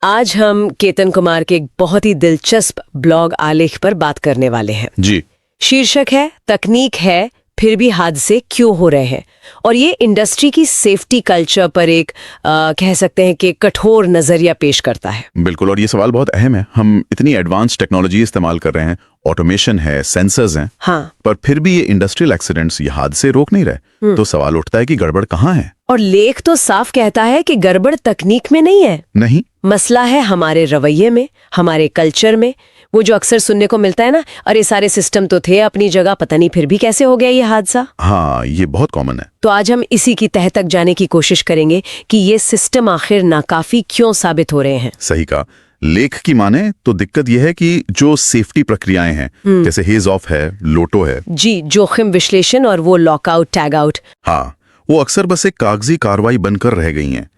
आज हम केतन कुमार के एक बहुत ही दिलचस्प ब्लॉग आलेख पर बात करने वाले हैं। जी। शीर्षक है तकनीक है फिर भी हादसे क्यों हो रहे हैं, और ये इंडस्ट्री की सेफ्टी कल्चर पर एक कह सकते हैं कि कठोर नजरिया पेश करता है। बिल्कुल, और ये सवाल बहुत अहम है। हम इतनी एडवांस टेक्नोलॉजी इस्तेमाल कर रहे हैं, ऑटोमेशन है, सेंसर्स हैं, हाँ, पर फिर भी ये इंडस्ट्रियल एक्सीडेंट्स, ये हादसे रोक नहीं रहे। तो सवाल उठता है कि गड़बड़ कहाँ है? और लेख तो साफ कहता है कि गड़बड़ तकनीक में नहीं है, नहीं, मसला है हमारे रवैये में, हमारे कल्चर में। वो जो अक्सर सुनने को मिलता है ना, अरे सारे सिस्टम तो थे अपनी जगह, पता नहीं फिर भी कैसे हो गया ये हादसा। हाँ, ये बहुत कॉमन है। तो आज हम इसी की तह तक जाने की कोशिश करेंगे कि ये सिस्टम आखिर नाकाफी क्यों साबित हो रहे हैं। सही कहा। लेख की माने तो दिक्कत यह है कि जो सेफ्टी प्रक्रियाएं हैं, जैसे हेज ऑफ है, लोटो है, जी, जोखिम विश्लेषण और वो लॉकआउट टैग आउट, हाँ, वो अक्सर बस एक कागजी कार्रवाई बनकर रह गई हैं।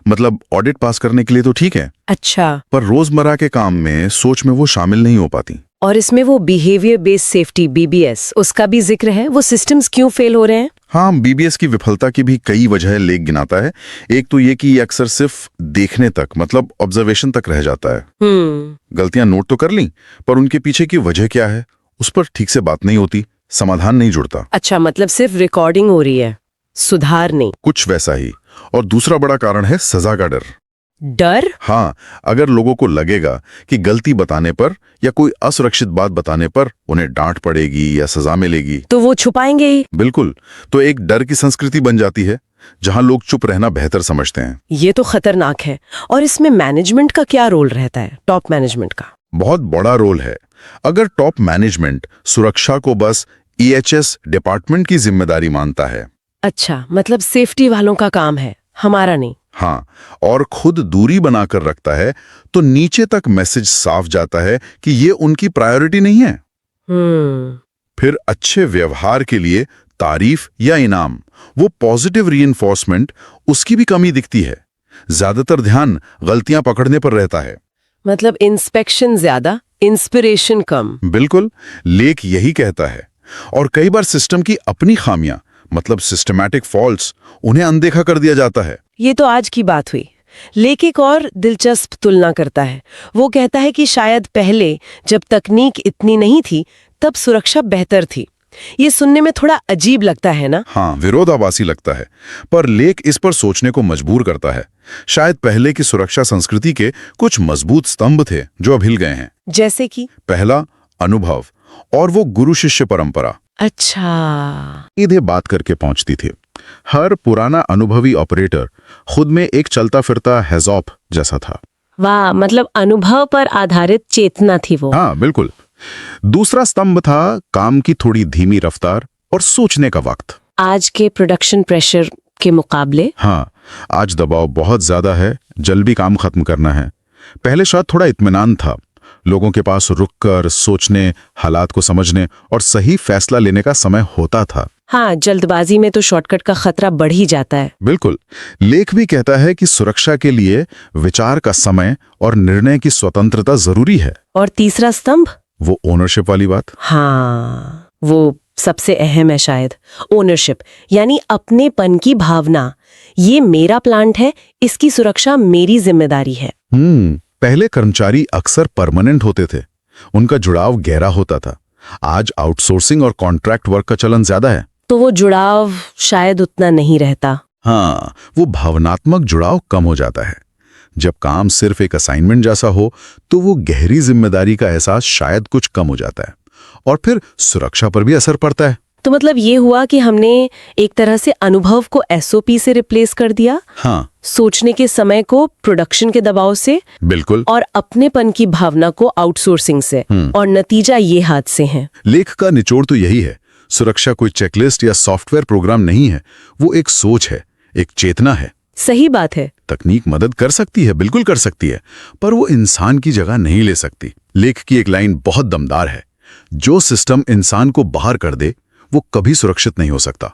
मतलब ऑडिट पास करने के लिए तो ठीक है, अच्छा, पर रोजमर्रा के काम में, सोच में वो शामिल नहीं हो पाती। और इसमें वो बिहेवियर बेस्ड सेफ्टी BBS, उसका भी जिक्र है। वो सिस्टम्स क्यों फेल हो रहे हैं? हाँ, BBS की विफलता की भी कई वजह लेख गिनाता है। एक तो ये कि ये अक्सर सिर्फ देखने तक, मतलब ऑब्जर्वेशन तक रह जाता है। गलतियां नोट तो कर ली, पर उनके पीछे की वजह क्या है उस पर ठीक से बात नहीं होती, समाधान नहीं जुड़ता। अच्छा, मतलब सिर्फ रिकॉर्डिंग हो रही है, सुधार नहीं। कुछ वैसा ही। और दूसरा बड़ा कारण है सजा का डर। डर? हाँ, अगर लोगों को लगेगा कि गलती बताने पर या कोई असुरक्षित बात बताने पर उन्हें डांट पड़ेगी या सजा मिलेगी, तो वो छुपाएंगे ही। बिल्कुल। तो एक डर की संस्कृति बन जाती है जहां लोग चुप रहना बेहतर समझते हैं। ये तो खतरनाक है। और इसमें मैनेजमेंट का क्या रोल रहता है? टॉप मैनेजमेंट का बहुत बड़ा रोल है। अगर टॉप मैनेजमेंट सुरक्षा को बस EHS डिपार्टमेंट की जिम्मेदारी मानता है, अच्छा, मतलब सेफ्टी वालों का काम है, हमारा नहीं। हाँ, और खुद दूरी बनाकर रखता है, तो नीचे तक मैसेज साफ जाता है कि ये उनकी प्रायोरिटी नहीं है। फिर अच्छे व्यवहार के लिए तारीफ या इनाम, वो पॉजिटिव रीइंफोर्समेंट, उसकी भी कमी दिखती है। ज्यादातर ध्यान गलतियां पकड़ने पर रहता है। मतलब इंस्पेक्शन ज्यादा, इंस्पिरेशन कम। बिल्कुल, लेख यही कहता है। और कई बार सिस्टम की अपनी खामियां, मतलब सिस्टमैटिक फॉल्ट्स, उन्हें अनदेखा कर दिया जाता है। ये तो आज की बात हुई। लेख एक और दिलचस्प तुलना करता है। वो कहता है कि शायद पहले जब तकनीक इतनी नहीं थी तब सुरक्षा बेहतर थी। ये सुनने में थोड़ा अजीब लगता है ना? हाँ, विरोधाभासी लगता है, पर लेख इस पर सोचने को मजबूर करता है। शायद पहले की सुरक्षा संस्कृति के कुछ मजबूत स्तंभ थे जो अब हिल गए हैं। जैसे कि? पहला, अनुभव और वो गुरु शिष्य परंपरा। अच्छा, सीधे बात करके पहुंचती थी। हर पुराना अनुभवी ऑपरेटर खुद में एक चलता फिरता हैजॉप जैसा था। वाह, मतलब अनुभव पर आधारित चेतना थी वो। हाँ, बिल्कुल। दूसरा स्तंभ था काम की थोड़ी धीमी रफ्तार और सोचने का वक्त। आज के प्रोडक्शन प्रेशर के मुकाबले? हाँ, आज दबाव बहुत ज्यादा है, जल्दी काम खत्म करना है। पहले शायद थोड़ा इत्मीनान था, लोगों के पास रुककर सोचने, हालात को समझने और सही फैसला लेने का समय होता था। हाँ, जल्दबाजी में तो शॉर्टकट का खतरा बढ़ ही जाता है। बिल्कुल। लेख भी कहता है कि सुरक्षा के लिए विचार का समय और निर्णय की स्वतंत्रता जरूरी है। और तीसरा स्तंभ? वो ओनरशिप वाली बात। हाँ, वो सबसे अहम है शायद। ओनरशिप यानी अपनेपन की भावना। ये मेरा प्लांट है, इसकी सुरक्षा मेरी जिम्मेदारी है। पहले कर्मचारी अक्सर परमानेंट होते थे, उनका जुड़ाव गहरा होता था। आज आउटसोर्सिंग और कॉन्ट्रैक्ट वर्क का चलन ज्यादा है, तो वो जुड़ाव शायद उतना नहीं रहता। हाँ, वो भावनात्मक जुड़ाव कम हो जाता है। जब काम सिर्फ एक असाइनमेंट जैसा हो तो वो गहरी जिम्मेदारी का एहसास शायद कुछ कम हो जाता है, और फिर सुरक्षा पर भी असर पड़ता है। तो मतलब ये हुआ कि हमने एक तरह से अनुभव को SOP से रिप्लेस कर दिया। हाँ, सोचने के समय को प्रोडक्शन के दबाव से। बिल्कुल। और अपनेपन की भावना को आउटसोर्सिंग से। और नतीजा ये हादसे हैं। लेख का निचोड़ तो यही है, सुरक्षा कोई चेकलिस्ट या सॉफ्टवेयर प्रोग्राम नहीं है, वो एक सोच है, एक चेतना है। सही बात है। तकनीक मदद कर सकती है, बिल्कुल कर सकती है, पर वो इंसान की जगह नहीं ले सकती। लेख की एक लाइन बहुत दमदार है, जो सिस्टम इंसान को बाहर कर दे वो कभी सुरक्षित नहीं हो सकता।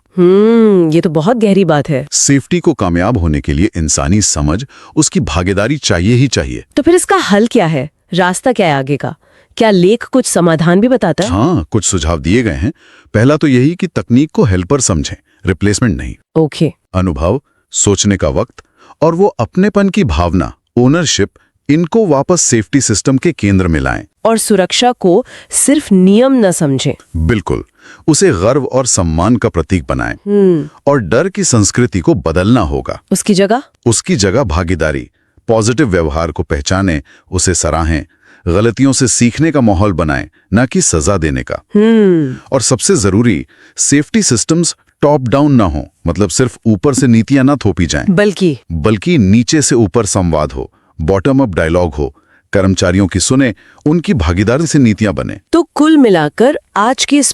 ये तो बहुत गहरी बात है। सेफ्टी को कामयाब होने के लिए इंसानी समझ, उसकी भागीदारी चाहिए ही चाहिए। तो फिर इसका हल क्या है? रास्ता क्या है आगे का? क्या लेख कुछ समाधान भी बताता है? हाँ, कुछ सुझाव दिए गए हैं। पहला तो यही कि तकनीक को हेल्पर समझें, रिप्लेसमेंट नहीं। ओके। अनुभव, सोचने का वक्त और वो अपनेपन की भावना, ओनरशिप, इनको वापस सेफ्टी सिस्टम के केंद्र में लाएं। और सुरक्षा को सिर्फ नियम न समझें। बिल्कुल, उसे गर्व और सम्मान का प्रतीक बनाएं। और डर की संस्कृति को बदलना होगा। उसकी जगह भागीदारी, पॉजिटिव व्यवहार को पहचानें, उसे सराहें, गलतियों से सीखने का माहौल बनाएं, न कि सजा देने का। और सबसे जरूरी, सेफ्टी सिस्टम्स टॉप डाउन ना हो, मतलब सिर्फ ऊपर से नीतियां ना थोपी जाएं, बल्कि नीचे से ऊपर संवाद हो, बॉटम अप डायलॉग हो, कर्मचारियों की सुने, उनकी भागीदारी से नीतियां बने। तो कुल मिलाकर आज की इस